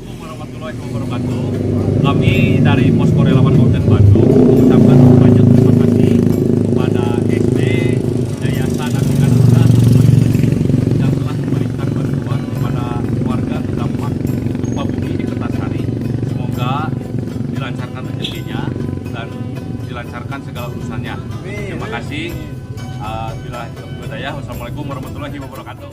Assalamualaikum warahmatullahi wabarakatuh. Kami dari Posko Relawan Kabupaten Bandung mengucapkan banyak terima kasih kepada SD, Yayasan Atika Nusa yang telah memberikan bantuan kepada warga terdampak gempa bumi di Kertasari. Semoga dilancarkan rezekinya dan dilancarkan segala urusannya. Terima kasih. Wassalamualaikum warahmatullahi wabarakatuh.